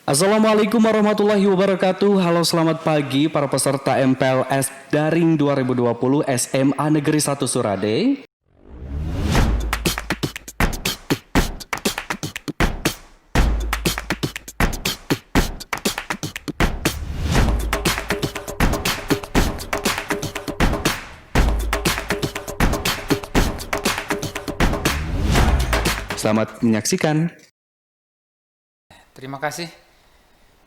Assalamualaikum warahmatullahi wabarakatuh. Halo, selamat pagi para peserta MPLS Daring 2020 SMA Negeri 1 Surade. Selamat menyaksikan. Terima kasih.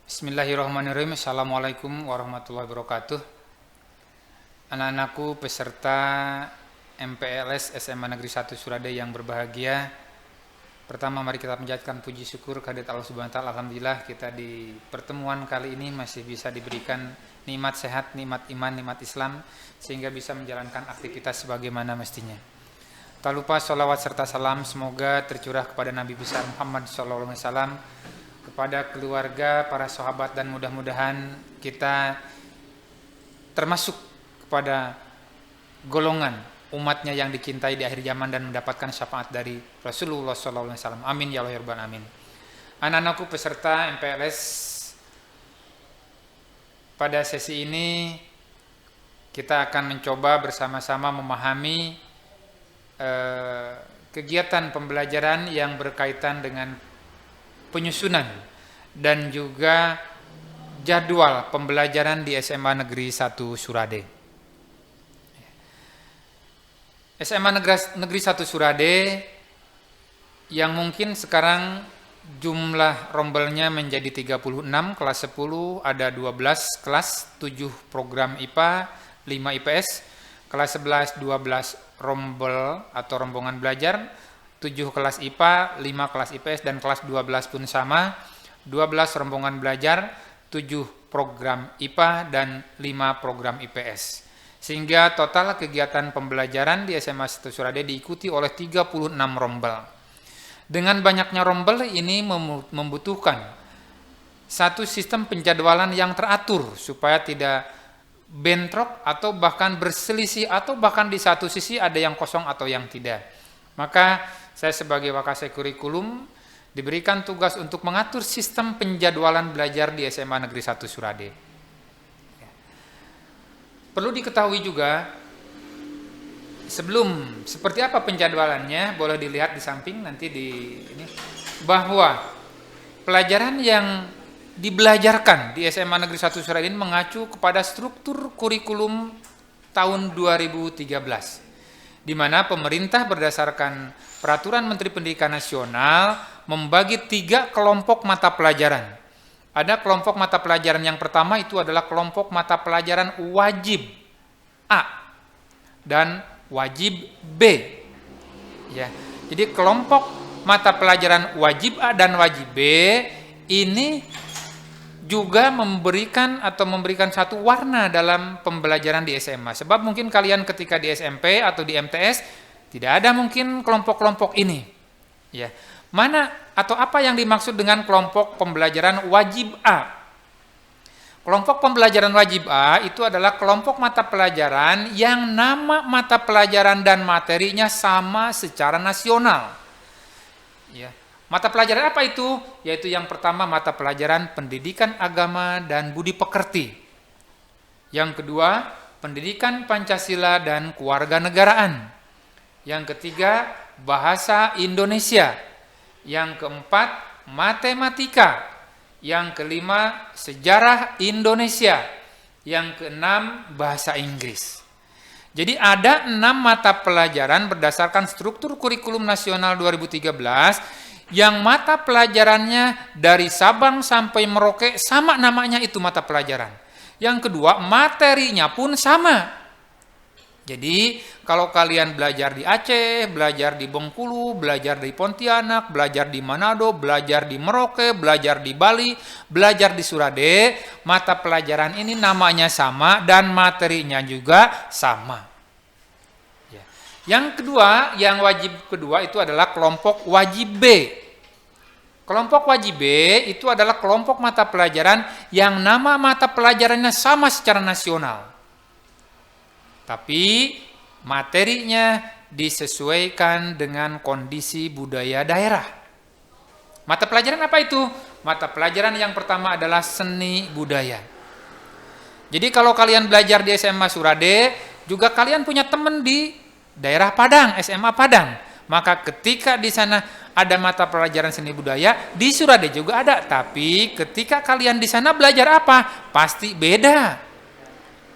Bismillahirrahmanirrahim. Assalamualaikum warahmatullahi wabarakatuh. Anak-anakku peserta MPLS SMA Negeri 1 Surade yang berbahagia. Pertama, mari kita panjatkan puji syukur kehadirat Allah Subhanahu wa taala. Alhamdulillah kita di pertemuan kali ini masih bisa diberikan nikmat sehat, nikmat iman, nikmat Islam sehingga bisa menjalankan aktivitas sebagaimana mestinya. Tak lupa sholawat serta salam semoga tercurah kepada Nabi besar Muhammad SAW, kepada keluarga, para sahabat, dan mudah-mudahan kita termasuk kepada golongan umatnya yang dicintai di akhir zaman dan mendapatkan syafaat dari Rasulullah SAW. Amin ya Allah ya Rabbal Alamin. Anak-anakku peserta MPLS, pada sesi ini kita akan mencoba bersama-sama memahami kegiatan pembelajaran yang berkaitan dengan penyusunan dan juga jadwal pembelajaran di SMA Negeri 1 Surade. SMA Negeri 1 Surade yang mungkin sekarang jumlah rombelnya menjadi 36, kelas 10 ada 12 kelas, 7 program IPA, 5 IPS, kelas 11 12 rombel atau rombongan belajar, 7 kelas IPA, 5 kelas IPS, dan kelas 12 pun sama, 12 rombongan belajar, 7 program IPA, dan 5 program IPS. Sehingga total kegiatan pembelajaran di SMA 1 Surade diikuti oleh 36 rombel. Dengan banyaknya rombel ini membutuhkan satu sistem penjadwalan yang teratur supaya tidak bentrok atau bahkan berselisih atau bahkan di satu sisi ada yang kosong atau yang tidak. Maka saya sebagai wakasek kurikulum diberikan tugas untuk mengatur sistem penjadwalan belajar di SMA Negeri 1 Surade. Perlu diketahui juga sebelum seperti apa penjadwalannya, boleh dilihat di samping nanti di ini, bahwa pelajaran yang dibelajarkan di SMA Negeri 1 Surade ini mengacu kepada struktur kurikulum tahun 2013, di mana pemerintah berdasarkan Peraturan Menteri Pendidikan Nasional membagi 3 kelompok mata pelajaran. Ada kelompok mata pelajaran yang pertama itu adalah kelompok mata pelajaran wajib A dan wajib B. Ya, jadi kelompok mata pelajaran wajib A dan wajib B ini juga memberikan satu warna dalam pembelajaran di SMA. Sebab mungkin kalian ketika di SMP atau di MTS tidak ada mungkin kelompok-kelompok ini. Ya. Mana atau apa yang dimaksud dengan kelompok pembelajaran wajib A? Kelompok pembelajaran wajib A itu adalah kelompok mata pelajaran yang nama mata pelajaran dan materinya sama secara nasional. Ya. Mata pelajaran apa itu? Yaitu yang pertama mata pelajaran pendidikan agama dan budi pekerti. Yang kedua, pendidikan Pancasila dan kewarganegaraan. Yang ketiga, bahasa Indonesia. Yang keempat, matematika. Yang kelima, sejarah Indonesia. Yang keenam, bahasa Inggris. Jadi ada 6 mata pelajaran berdasarkan struktur kurikulum nasional 2013 yang mata pelajarannya dari Sabang sampai Merauke sama namanya itu mata pelajaran. Yang kedua, materinya pun sama. Jadi kalau kalian belajar di Aceh, belajar di Bengkulu, belajar di Pontianak, belajar di Manado, belajar di Merauke, belajar di Bali, belajar di Surade, mata pelajaran ini namanya sama dan materinya juga sama. Yang kedua, yang wajib kedua itu adalah kelompok wajib B. Kelompok wajib B itu adalah kelompok mata pelajaran yang nama mata pelajarannya sama secara nasional. Tapi materinya disesuaikan dengan kondisi budaya daerah. Mata pelajaran apa itu? Mata pelajaran yang pertama adalah seni budaya. Jadi kalau kalian belajar di SMA Surade, juga kalian punya teman di daerah Padang, SMA Padang. Maka ketika di sana ada mata pelajaran seni budaya, di Surade juga ada. Tapi ketika kalian di sana belajar apa? Pasti beda.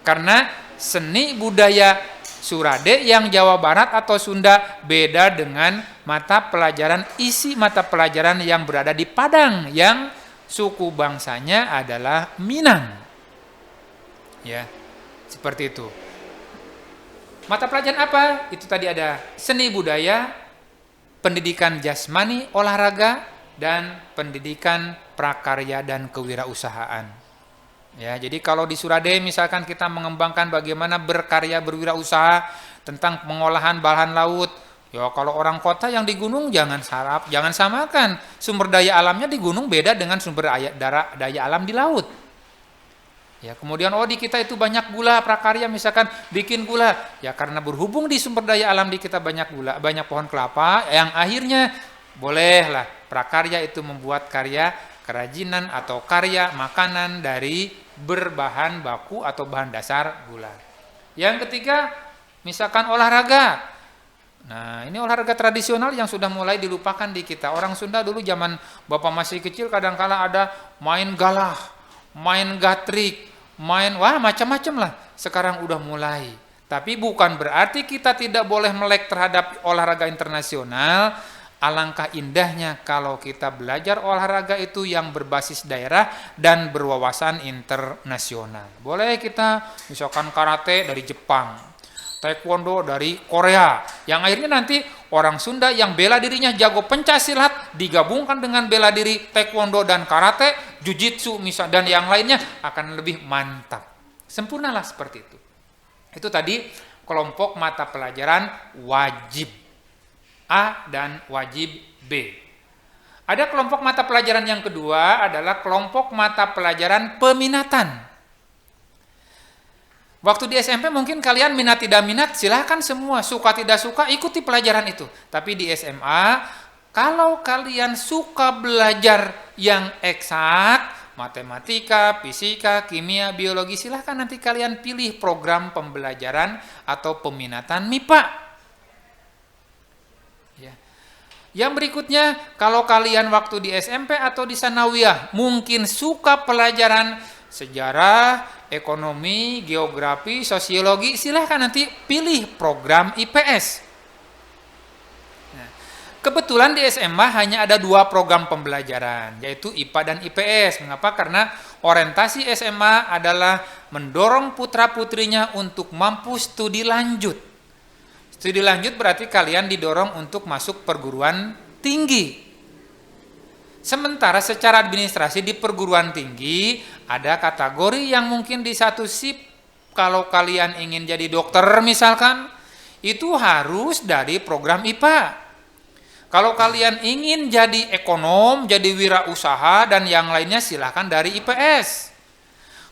Karena seni budaya Surade yang Jawa Barat atau Sunda beda dengan mata pelajaran isi mata pelajaran yang berada di Padang yang suku bangsanya adalah Minang. Ya, seperti itu. Mata pelajaran apa? Itu tadi ada seni budaya, pendidikan jasmani, olahraga, dan pendidikan prakarya dan kewirausahaan. Ya, jadi kalau di Surade misalkan kita mengembangkan bagaimana berkarya berwirausaha tentang pengolahan bahan laut. Ya, kalau orang kota yang di gunung jangan samakan. Sumber daya alamnya di gunung beda dengan sumber daya alam di laut. Ya, kemudian di kita itu banyak gula, prakarya misalkan bikin gula. Ya karena berhubung di sumber daya alam di kita banyak gula, banyak pohon kelapa, yang akhirnya bolehlah prakarya itu membuat karya kerajinan atau karya makanan dari berbahan baku atau bahan dasar gula. Yang ketiga, misalkan olahraga. Nah, ini olahraga tradisional yang sudah mulai dilupakan di kita. Orang Sunda dulu zaman Bapak masih kecil kadang-kala ada main galah, main gatrik, main macam-macam lah. Sekarang udah mulai. Tapi bukan berarti kita tidak boleh melek terhadap olahraga internasional. Alangkah indahnya kalau kita belajar olahraga itu yang berbasis daerah dan berwawasan internasional. Boleh kita misalkan karate dari Jepang, taekwondo dari Korea, yang akhirnya nanti orang Sunda yang bela dirinya jago pencaksilat digabungkan dengan bela diri taekwondo dan karate, jujitsu misal dan yang lainnya akan lebih mantap. Sempurnalah seperti itu. Itu tadi kelompok mata pelajaran wajib A dan wajib B. Ada kelompok mata pelajaran yang kedua adalah kelompok mata pelajaran peminatan. Waktu di SMP mungkin kalian minat tidak minat, silahkan semua, suka tidak suka, ikuti pelajaran itu. Tapi di SMA, kalau kalian suka belajar yang eksak, matematika, fisika, kimia, biologi, silahkan nanti kalian pilih program pembelajaran atau peminatan MIPA. Ya. Yang berikutnya, kalau kalian waktu di SMP atau di Sanawiyah, mungkin suka pelajaran sejarah, ekonomi, geografi, sosiologi, silahkan nanti pilih program IPS. Nah, kebetulan di SMA hanya ada 2 program pembelajaran, yaitu IPA dan IPS. Mengapa? Karena orientasi SMA adalah mendorong putra-putrinya untuk mampu studi lanjut. Studi lanjut berarti kalian didorong untuk masuk perguruan tinggi. Sementara secara administrasi di perguruan tinggi ada kategori yang mungkin di satu sip kalau kalian ingin jadi dokter misalkan itu harus dari program IPA. Kalau kalian ingin jadi ekonom, jadi wirausaha dan yang lainnya silahkan dari IPS.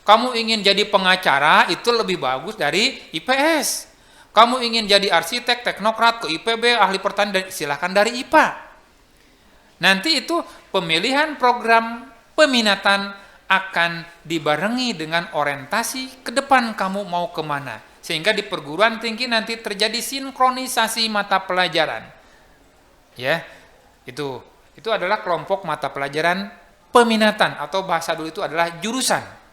Kamu ingin jadi pengacara itu lebih bagus dari IPS. Kamu ingin jadi arsitek, teknokrat, ke IPB, ahli pertanian, silahkan dari IPA. Nanti itu pemilihan program peminatan akan dibarengi dengan orientasi ke depan kamu mau kemana. Sehingga di perguruan tinggi nanti terjadi sinkronisasi mata pelajaran. Ya, itu adalah kelompok mata pelajaran peminatan atau bahasa dulu itu adalah jurusan.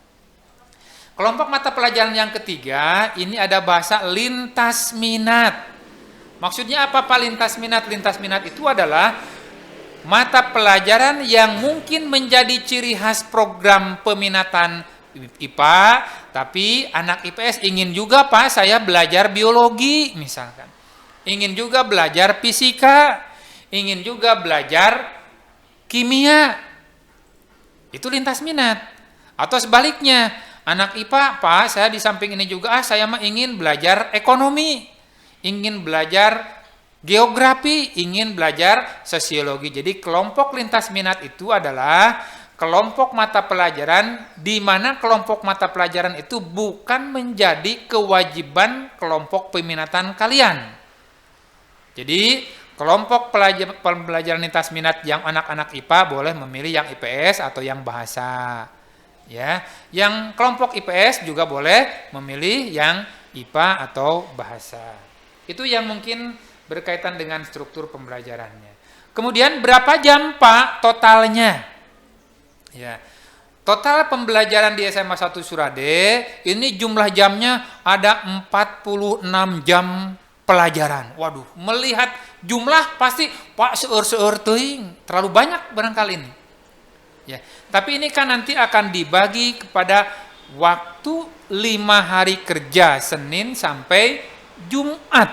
Kelompok mata pelajaran yang ketiga, ini ada bahasa lintas minat. Maksudnya apa Pak lintas minat? Lintas minat itu adalah mata pelajaran yang mungkin menjadi ciri khas program peminatan IPA, tapi anak IPS ingin juga Pak saya belajar biologi misalkan. Ingin juga belajar fisika, ingin juga belajar kimia. Itu lintas minat. Atau sebaliknya, anak IPA, Pak, saya di samping ini juga, saya mah ingin belajar ekonomi, ingin belajar geografi, ingin belajar sosiologi. Jadi kelompok lintas minat itu adalah kelompok mata pelajaran di mana kelompok mata pelajaran itu bukan menjadi kewajiban kelompok peminatan kalian. Jadi Kelompok pembelajaran lintas minat yang anak-anak IPA boleh memilih yang IPS atau yang bahasa. Ya, yang kelompok IPS juga boleh memilih yang IPA atau bahasa. Itu yang mungkin berkaitan dengan struktur pembelajarannya. Kemudian berapa jam Pak totalnya? Ya. Total pembelajaran di SMA 1 Surade ini jumlah jamnya ada 46 jam pelajaran. Waduh, melihat jumlah pasti Pak seur-seur teuing, terlalu banyak barangkali ini. Ya, tapi ini kan nanti akan dibagi kepada waktu 5 hari kerja, Senin sampai Jumat.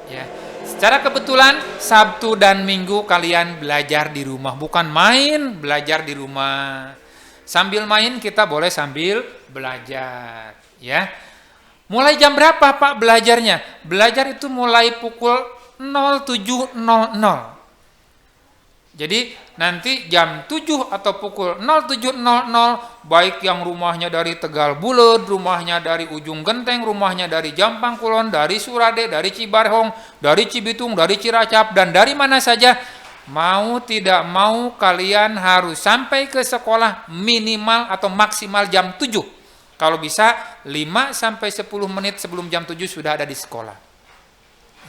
Ya. Secara kebetulan Sabtu dan Minggu kalian belajar di rumah, bukan main, belajar di rumah. Sambil main kita boleh sambil belajar, ya. Mulai jam berapa Pak belajarnya? Belajar itu mulai pukul 07.00. Jadi nanti jam 7 atau pukul 07.00 baik yang rumahnya dari Tegal Buleud, rumahnya dari Ujung Genteng, rumahnya dari Jampang Kulon, dari Surade, dari Cibarhong, dari Cibitung, dari Ciracap dan dari mana saja, mau tidak mau kalian harus sampai ke sekolah minimal atau maksimal jam 7. Kalau bisa 5 sampai 10 menit sebelum jam 7 sudah ada di sekolah.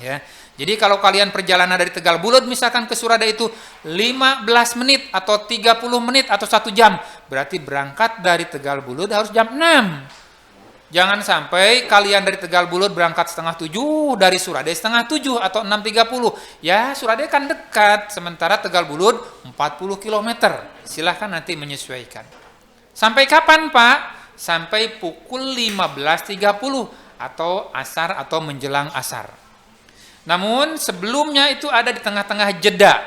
Ya. Jadi kalau kalian perjalanan dari Tegal Buleud misalkan ke Surade itu 15 menit atau 30 menit atau 1 jam, berarti berangkat dari Tegal Buleud harus jam 6. Jangan sampai kalian dari Tegal Buleud berangkat setengah 7, dari Surade setengah 7 atau 6.30. Ya, Surade kan dekat, sementara Tegal Buleud 40 km. Silahkan nanti menyesuaikan. Sampai kapan Pak? Sampai pukul 15.30 atau asar atau menjelang asar. Namun sebelumnya itu ada di tengah-tengah jeda.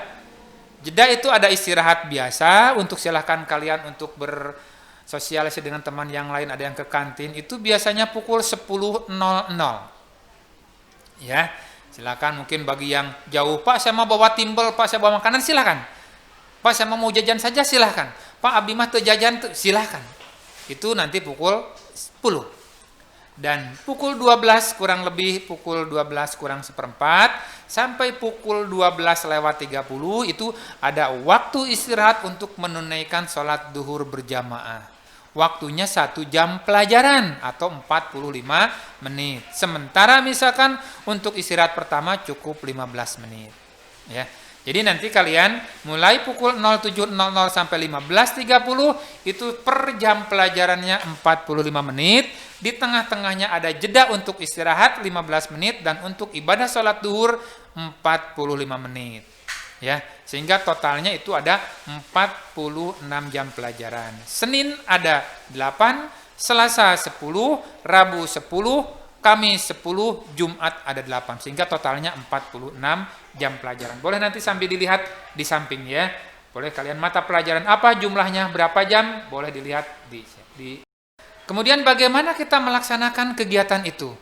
Jeda itu ada istirahat biasa untuk silahkan kalian untuk bersosialisasi dengan teman yang lain, ada yang ke kantin, itu biasanya pukul 10.00. Ya, silakan mungkin bagi yang jauh, Pak saya mau bawa timbel, Pak saya bawa makanan, silakan. Pak saya mau jajan saja, silakan. Pak abdi mah teu jajan tuh, silakan. Itu nanti pukul 10. Dan pukul 12 kurang lebih pukul 12 kurang seperempat sampai pukul 12:30 itu ada waktu istirahat untuk menunaikan sholat duhur berjamaah. Waktunya 1 jam pelajaran atau 45 menit. Sementara misalkan untuk istirahat pertama cukup 15 menit. Ya. Jadi nanti kalian mulai pukul 07.00 sampai 15.30 itu per jam pelajarannya 45 menit. Di tengah-tengahnya ada jeda untuk istirahat 15 menit dan untuk ibadah sholat duhur 45 menit. Ya, sehingga totalnya itu ada 46 jam pelajaran. Senin ada 8, Selasa 10, Rabu 10, Kamis 10, Jumat ada 8, sehingga totalnya 46 jam pelajaran. Boleh nanti sambil dilihat di samping ya. Boleh kalian mata pelajaran apa jumlahnya, berapa jam, boleh dilihat di. Kemudian bagaimana kita melaksanakan kegiatan itu?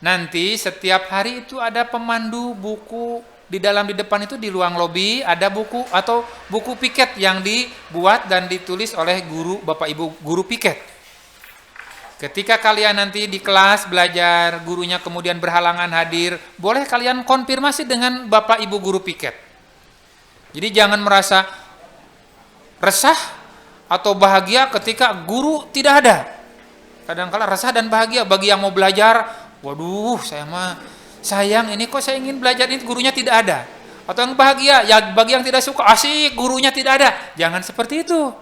Nanti setiap hari itu ada pemandu buku di depan itu di ruang lobi ada buku atau buku piket yang dibuat dan ditulis oleh guru Bapak Ibu guru piket. Ketika kalian nanti di kelas belajar, gurunya kemudian berhalangan hadir, boleh kalian konfirmasi dengan Bapak Ibu guru piket. Jadi jangan merasa resah atau bahagia ketika guru tidak ada. Kadang-kala resah dan bahagia bagi yang mau belajar, waduh saya mah sayang ini kok saya ingin belajar ini gurunya tidak ada. Atau yang bahagia, ya bagi yang tidak suka, asik gurunya tidak ada. Jangan seperti itu.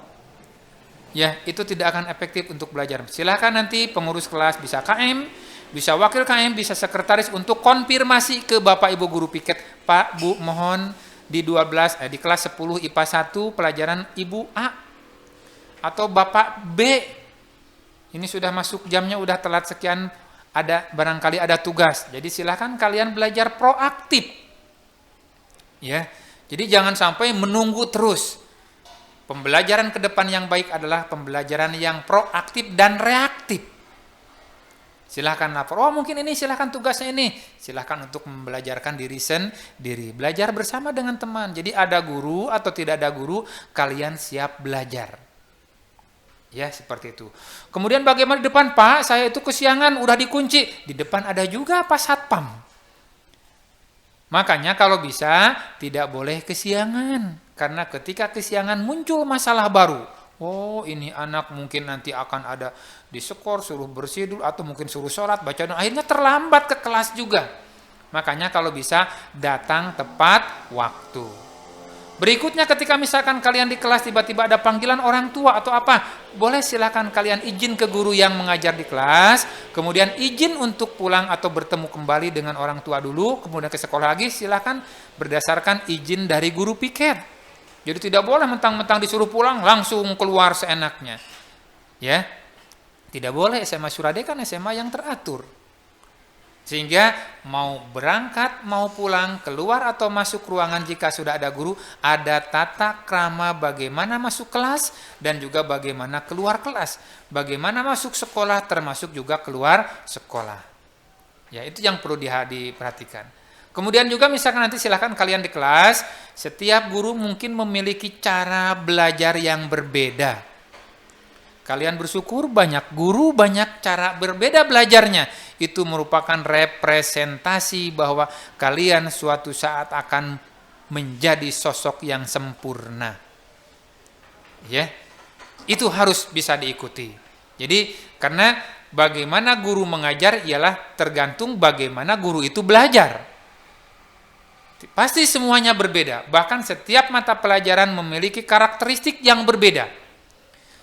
Ya, itu tidak akan efektif untuk belajar. Silahkan nanti pengurus kelas bisa KM, bisa wakil KM, bisa sekretaris untuk konfirmasi ke Bapak Ibu guru piket. Pak, Bu, mohon di di kelas 10 IPA 1 pelajaran Ibu A atau Bapak B. Ini sudah masuk jamnya, udah telat sekian, ada barangkali ada tugas. Jadi silahkan kalian belajar proaktif. Ya. Jadi jangan sampai menunggu terus. Pembelajaran ke depan yang baik adalah pembelajaran yang proaktif dan reaktif. Silahkan lapor, oh mungkin ini silahkan tugasnya ini. Silahkan untuk membelajarkan diri sendiri. Belajar bersama dengan teman. Jadi ada guru atau tidak ada guru, kalian siap belajar. Ya seperti itu. Kemudian bagaimana di depan, Pak saya itu kesiangan, udah dikunci. Di depan ada juga Pak Satpam. Makanya kalau bisa tidak boleh kesiangan. Karena ketika kesiangan muncul masalah baru. Oh, ini anak mungkin nanti akan ada diskor, suruh bersih dulu, atau mungkin suruh sholat, baca doa. Akhirnya terlambat ke kelas juga. Makanya kalau bisa datang tepat waktu. Berikutnya ketika misalkan kalian di kelas tiba-tiba ada panggilan orang tua atau apa, boleh silakan kalian izin ke guru yang mengajar di kelas, kemudian izin untuk pulang atau bertemu kembali dengan orang tua dulu, kemudian ke sekolah lagi, silakan berdasarkan izin dari guru piket. Jadi tidak boleh mentang-mentang disuruh pulang langsung keluar seenaknya. Ya. Tidak boleh, SMA Surade kan SMA yang teratur. Sehingga mau berangkat, mau pulang, keluar atau masuk ruangan jika sudah ada guru, ada tata krama bagaimana masuk kelas dan juga bagaimana keluar kelas. Bagaimana masuk sekolah termasuk juga keluar sekolah. Ya, itu yang perlu diperhatikan. Kemudian juga misalkan nanti silakan kalian di kelas, setiap guru mungkin memiliki cara belajar yang berbeda. Kalian bersyukur banyak guru, banyak cara berbeda belajarnya. Itu merupakan representasi bahwa kalian suatu saat akan menjadi sosok yang sempurna. Ya, itu harus bisa diikuti. Jadi karena bagaimana guru mengajar ialah tergantung bagaimana guru itu belajar. Pasti semuanya berbeda. Bahkan setiap mata pelajaran memiliki karakteristik yang berbeda.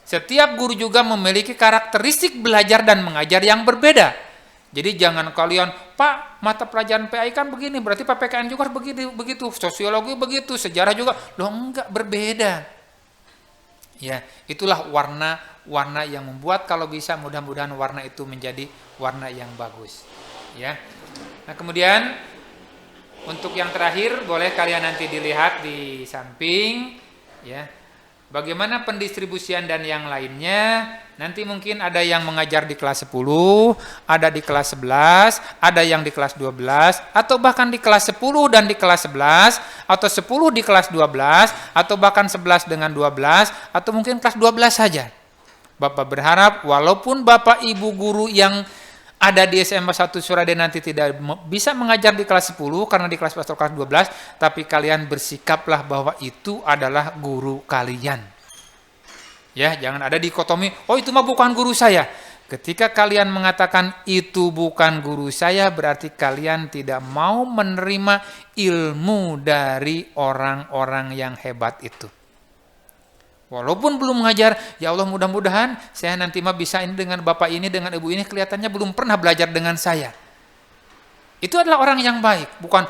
Setiap guru juga memiliki karakteristik belajar dan mengajar yang berbeda. Jadi jangan kalian, Pak, mata pelajaran PAI kan begini, berarti PPKN juga begitu, sosiologi begitu, sejarah juga. Loh enggak, berbeda. Ya, itulah warna yang membuat kalau bisa mudah-mudahan warna itu menjadi warna yang bagus. Ya. Nah, kemudian untuk yang terakhir boleh kalian nanti dilihat di samping, ya. Bagaimana pendistribusian dan yang lainnya, nanti mungkin ada yang mengajar di kelas 10, ada di kelas 11, ada yang di kelas 12, atau bahkan di kelas 10 dan di kelas 11, atau 10 di kelas 12, atau bahkan 11 dengan 12, atau mungkin kelas 12 saja. Bapak berharap walaupun Bapak Ibu guru yang ada di SMA 1 Surade nanti tidak bisa mengajar di kelas 10 karena di kelas 11 atau kelas 12, tapi kalian bersikaplah bahwa itu adalah guru kalian. Ya, jangan ada dikotomi, oh itu mah bukan guru saya. Ketika kalian mengatakan itu bukan guru saya, berarti kalian tidak mau menerima ilmu dari orang-orang yang hebat itu. Walaupun belum mengajar, ya Allah mudah-mudahan saya nanti mah bisa ini dengan bapak ini, dengan ibu ini kelihatannya belum pernah belajar dengan saya. Itu adalah orang yang baik, bukan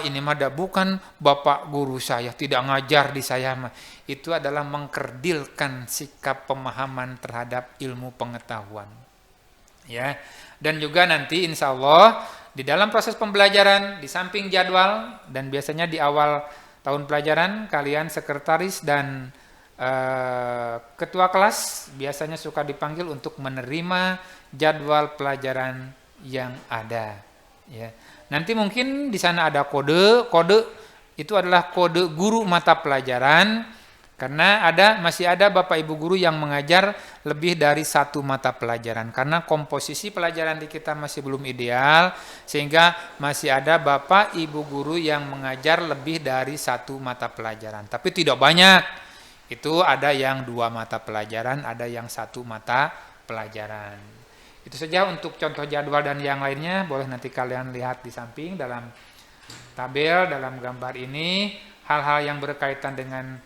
ini mah bukan bapak guru saya, tidak ngajar di saya mah. Itu adalah mengkerdilkan sikap pemahaman terhadap ilmu pengetahuan. Ya, dan juga nanti insya Allah di dalam proses pembelajaran di samping jadwal dan biasanya di awal tahun pelajaran kalian sekretaris dan ketua kelas biasanya suka dipanggil untuk menerima jadwal pelajaran yang ada. Ya. Nanti mungkin di sana ada kode itu adalah kode guru mata pelajaran karena masih ada Bapak Ibu guru yang mengajar lebih dari satu mata pelajaran karena komposisi pelajaran di kita masih belum ideal sehingga masih ada Bapak Ibu guru yang mengajar lebih dari satu mata pelajaran tapi tidak banyak. Itu ada yang 2 mata pelajaran, ada yang 1 mata pelajaran. Itu saja untuk contoh jadwal dan yang lainnya. Boleh nanti kalian lihat di samping dalam tabel, dalam gambar ini. Hal-hal yang berkaitan dengan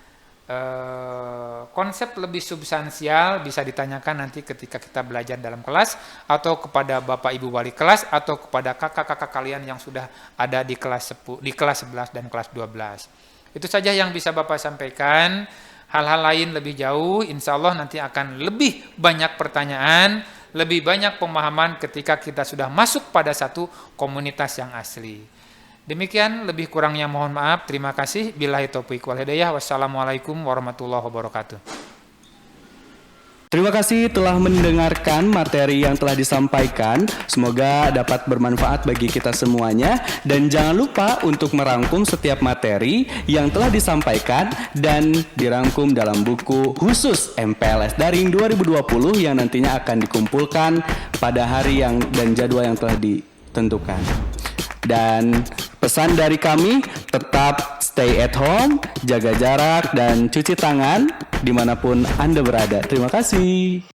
konsep lebih substansial bisa ditanyakan nanti ketika kita belajar dalam kelas. Atau kepada Bapak Ibu Wali kelas, atau kepada kakak-kakak kalian yang sudah ada di kelas 11 dan kelas 12. Itu saja yang bisa Bapak sampaikan. Hal-hal lain lebih jauh, insya Allah nanti akan lebih banyak pertanyaan, lebih banyak pemahaman ketika kita sudah masuk pada satu komunitas yang asli. Demikian, lebih kurangnya mohon maaf. Terima kasih. Billahi taufiq wal hidayah. Wassalamualaikum warahmatullahi wabarakatuh. Terima kasih telah mendengarkan materi yang telah disampaikan. Semoga dapat bermanfaat bagi kita semuanya. Dan jangan lupa untuk merangkum setiap materi yang telah disampaikan dan dirangkum dalam buku khusus MPLS Daring 2020 yang nantinya akan dikumpulkan pada hari dan jadwal yang telah ditentukan. Dan pesan dari kami, tetap stay at home, jaga jarak, dan cuci tangan dimanapun Anda berada. Terima kasih.